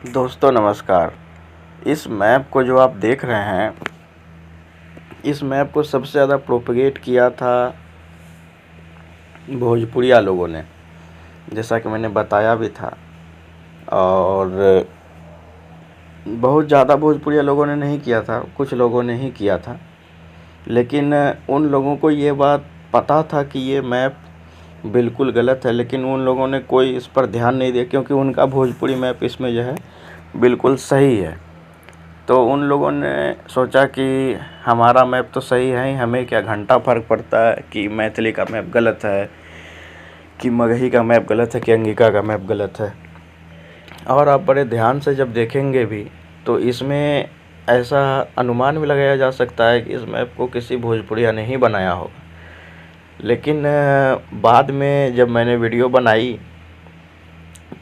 दोस्तों नमस्कार। इस मैप को जो आप देख रहे हैं, इस मैप को सबसे ज़्यादा प्रोपेगेट किया था भोजपुरिया लोगों ने, जैसा कि मैंने बताया भी था। और बहुत ज़्यादा भोजपुरिया लोगों ने नहीं किया था, कुछ लोगों ने ही किया था। लेकिन उन लोगों को ये बात पता था कि ये मैप बिल्कुल गलत है, लेकिन उन लोगों ने कोई इस पर ध्यान नहीं दिया, क्योंकि उनका भोजपुरी मैप इसमें जो है बिल्कुल सही है। तो उन लोगों ने सोचा कि हमारा मैप तो सही है ही, हमें क्या घंटा फ़र्क पड़ता है कि मैथिली का मैप गलत है, कि मगही का मैप गलत है, कि अंगिका का मैप गलत है। और आप बड़े ध्यान से जब देखेंगे भी तो इसमें ऐसा अनुमान भी लगाया जा सकता है कि इस मैप को किसी भोजपुरिया ने ही बनाया होगा। लेकिन बाद में जब मैंने वीडियो बनाई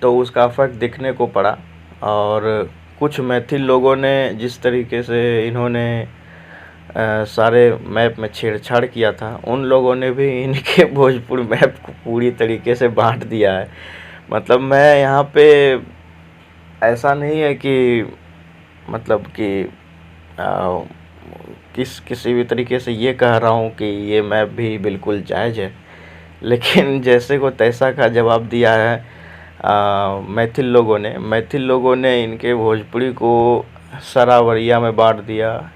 तो उसका फ़र्क दिखने को पड़ा। और कुछ मैथिल लोगों ने जिस तरीके से इन्होंने सारे मैप में छेड़छाड़ किया था, उन लोगों ने भी इनके भोजपुरी मैप को पूरी तरीके से बांट दिया है। मतलब मैं यहाँ पे ऐसा नहीं है कि मतलब कि किसी भी तरीके से ये कह रहा हूँ कि ये मैप भी बिल्कुल जायज़ है, लेकिन जैसे को तैसा का जवाब दिया है मैथिल लोगों ने इनके भोजपुरी को सरावरिया में बांट दिया,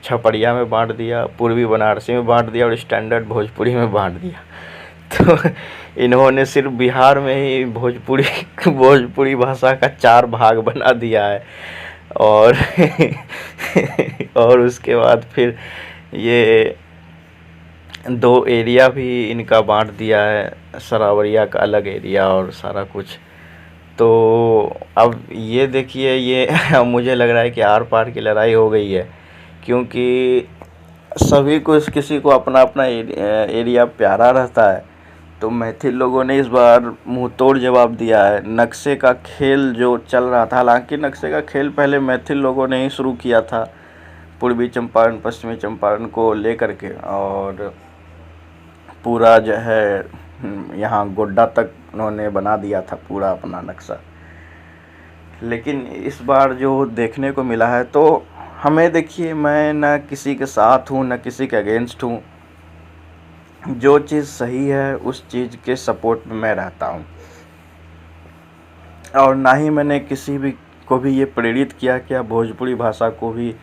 छपड़िया में बांट दिया, पूर्वी बनारसी में बांट दिया और स्टैंडर्ड भोजपुरी में बांट दिया। तो इन्होंने सिर्फ बिहार में ही भोजपुरी भाषा का 4 भाग बना दिया है। और और उसके बाद फिर ये 2 एरिया भी इनका बांट दिया है, सरावरिया का अलग एरिया और सारा कुछ। तो अब ये देखिए, ये मुझे लग रहा है कि आर पार की लड़ाई हो गई है, क्योंकि सभी को किसी को अपना अपना एरिया प्यारा रहता है। तो मैथिल लोगों ने इस बार मुंह तोड़ जवाब दिया है। नक्शे का खेल जो चल रहा था, हालांकि नक्शे का खेल पहले मैथिल लोगों ने ही शुरू किया था, पूर्वी चंपारण पश्चिमी चंपारण को लेकर के, और पूरा जो है यहाँ गोड्डा तक उन्होंने बना दिया था पूरा अपना नक्शा। लेकिन इस बार जो देखने को मिला है, तो हमें देखिए, मैं ना किसी के साथ हूँ ना किसी के अगेंस्ट हूँ। जो चीज़ सही है उस चीज़ के सपोर्ट में मैं रहता हूँ, और ना ही मैंने किसी भी को भी ये प्रेरित किया कि आप भोजपुरी भाषा को भी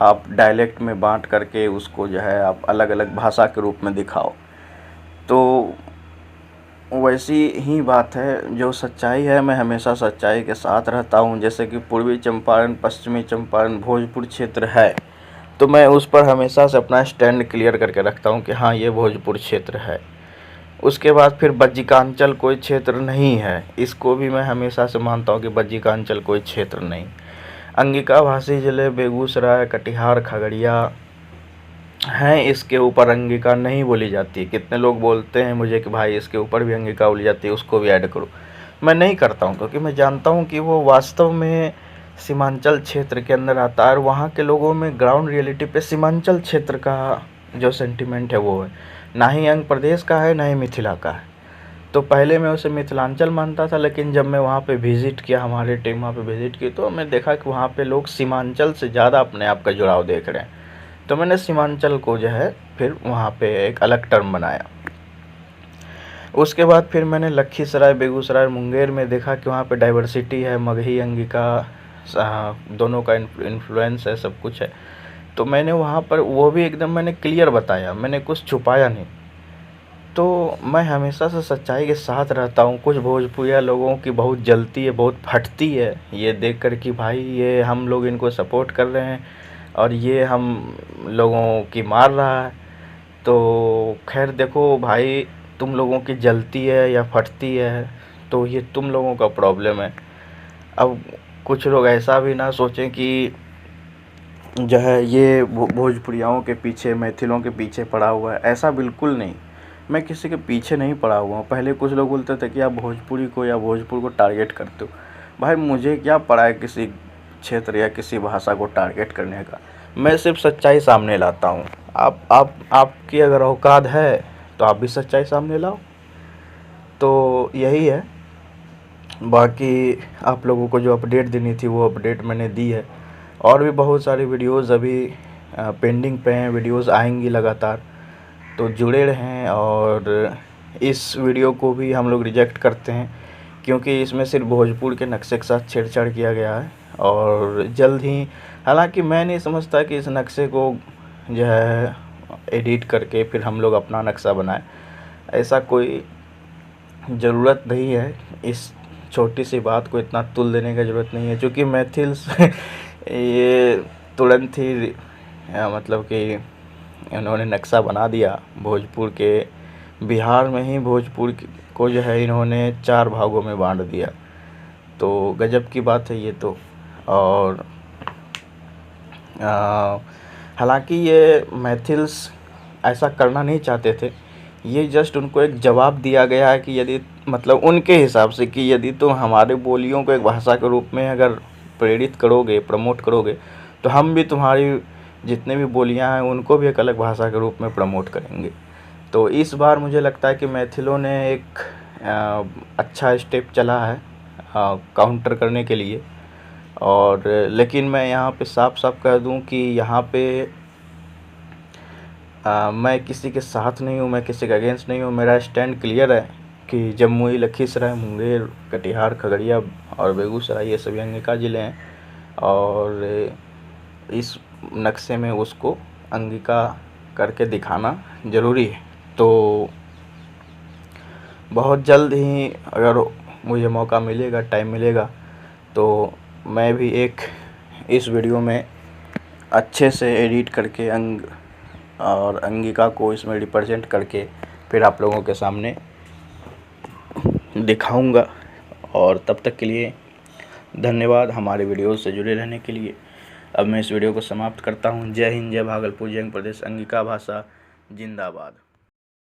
आप डायलेक्ट में बांट करके उसको जो है आप अलग अलग भाषा के रूप में दिखाओ। तो वैसी ही बात है, जो सच्चाई है मैं हमेशा सच्चाई के साथ रहता हूँ। जैसे कि पूर्वी चंपारण पश्चिमी चंपारण भोजपुर क्षेत्र है, तो मैं उस पर हमेशा से अपना स्टैंड क्लियर करके रखता हूँ कि हाँ, ये भोजपुर क्षेत्र है। उसके बाद फिर बज्जिकांचल कोई क्षेत्र नहीं है, इसको भी मैं हमेशा से मानता हूँ कि बज्जिकांचल कोई क्षेत्र नहीं। अंगिका भाषी जिले बेगूसराय, कटिहार, खगड़िया हैं, इसके ऊपर अंगिका नहीं बोली जाती है। कितने लोग बोलते हैं मुझे कि भाई इसके ऊपर भी अंगिका बोली जाती है, उसको भी ऐड करो। मैं नहीं करता हूँ, क्योंकि मैं जानता हूँ कि वो वास्तव में सीमांचल क्षेत्र के अंदर आता है, और वहाँ के लोगों में ग्राउंड रियलिटी पे सीमांचल क्षेत्र का जो सेंटिमेंट है वो है, ना ही अंग प्रदेश का है, ना ही मिथिला का है। तो पहले मैं उसे मिथिलांचल मानता था, लेकिन जब मैं वहाँ पे विज़िट किया, हमारी टीम वहाँ पे विज़िट की, तो मैं देखा कि वहाँ पे लोग सीमांचल से ज़्यादा अपने आप का जुड़ाव देख रहे हैं। तो मैंने सीमांचल को जो है फिर वहाँ पे एक अलग टर्म बनाया। उसके बाद फिर मैंने लखीसराय, बेगूसराय, मुंगेर में देखा कि वहाँ पे डाइवर्सिटी है, मगही, अंगिका दोनों का इन्फ्लुएंस है, सब कुछ है। तो मैंने वहाँ पर वो भी एकदम मैंने क्लियर बताया, मैंने कुछ छुपाया नहीं। तो मैं हमेशा से सच्चाई के साथ रहता हूँ। कुछ भोजपुरिया लोगों की बहुत जलती है, बहुत फटती है ये देख कर कि भाई ये हम लोग इनको सपोर्ट कर रहे हैं और ये हम लोगों की मार रहा है। तो खैर देखो भाई, तुम लोगों की जलती है या फटती है तो ये तुम लोगों का प्रॉब्लम है। अब कुछ लोग ऐसा भी ना सोचें कि जो है ये भोजपुरियाओं के पीछे, मैथिलों के पीछे पड़ा हुआ है, ऐसा बिल्कुल नहीं। मैं किसी के पीछे नहीं पड़ा हुआ हूँ। पहले कुछ लोग बोलते थे कि आप भोजपुरी को या भोजपुर को टारगेट करते हो। भाई मुझे क्या पड़ा है किसी क्षेत्र या किसी भाषा को टारगेट करने का। मैं सिर्फ सच्चाई सामने लाता हूँ। आपकी अगर औकात है तो आप भी सच्चाई सामने लाओ। तो यही है। बाकी आप लोगों को जो अपडेट देनी थी वो अपडेट मैंने दी है। और भी बहुत सारी वीडियोज़ अभी पेंडिंग पे हैं, वीडियोज़ आएंगी लगातार, तो जुड़े रहें। और इस वीडियो को भी हम लोग रिजेक्ट करते हैं क्योंकि इसमें सिर्फ भोजपुर के नक्शे के साथ छेड़छाड़ किया गया है। और जल्द ही, हालांकि मैं नहीं समझता कि इस नक्शे को जो है एडिट करके फिर हम लोग अपना नक्शा बनाएं, ऐसा कोई ज़रूरत नहीं है। इस छोटी सी बात को इतना तुल देने की ज़रूरत नहीं है, क्योंकि मैथिल्स ये तुरंत ही मतलब कि इन्होंने नक्शा बना दिया भोजपुर के। बिहार में ही भोजपुर को जो है इन्होंने 4 भागों में बांट दिया, तो गजब की बात है ये तो। और हालांकि ये मैथिल्स ऐसा करना नहीं चाहते थे, ये जस्ट उनको एक जवाब दिया गया है कि यदि मतलब उनके हिसाब से कि यदि तुम हमारे बोलियों को एक भाषा के रूप में अगर प्रेरित करोगे, प्रमोट करोगे, तो हम भी तुम्हारी जितने भी बोलियां हैं उनको भी एक अलग भाषा के रूप में प्रमोट करेंगे। तो इस बार मुझे लगता है कि मैथिलों ने एक अच्छा स्टेप चला है काउंटर करने के लिए। और लेकिन मैं यहाँ पे साफ साफ कह दूँ कि यहाँ पे मैं किसी के साथ नहीं हूँ, मैं किसी के अगेंस्ट नहीं हूँ। मेरा स्टैंड क्लियर है कि जमुई, लखीसराय, मुंगेर, कटिहार, खगड़िया और बेगूसराय ये सभी अंगिका ज़िले हैं, और इस नक्शे में उसको अंगिका करके दिखाना ज़रूरी है। तो बहुत जल्द ही अगर मुझे मौका मिलेगा, टाइम मिलेगा, तो मैं भी एक इस वीडियो में अच्छे से एडिट करके अंग और अंगिका को इसमें रिप्रेजेंट करके फिर आप लोगों के सामने दिखाऊंगा। और तब तक के लिए धन्यवाद हमारे वीडियो से जुड़े रहने के लिए। अब मैं इस वीडियो को समाप्त करता हूं। जय हिंद, जय भागलपुर, जय प्रदेश, अंगिका भाषा जिंदाबाद।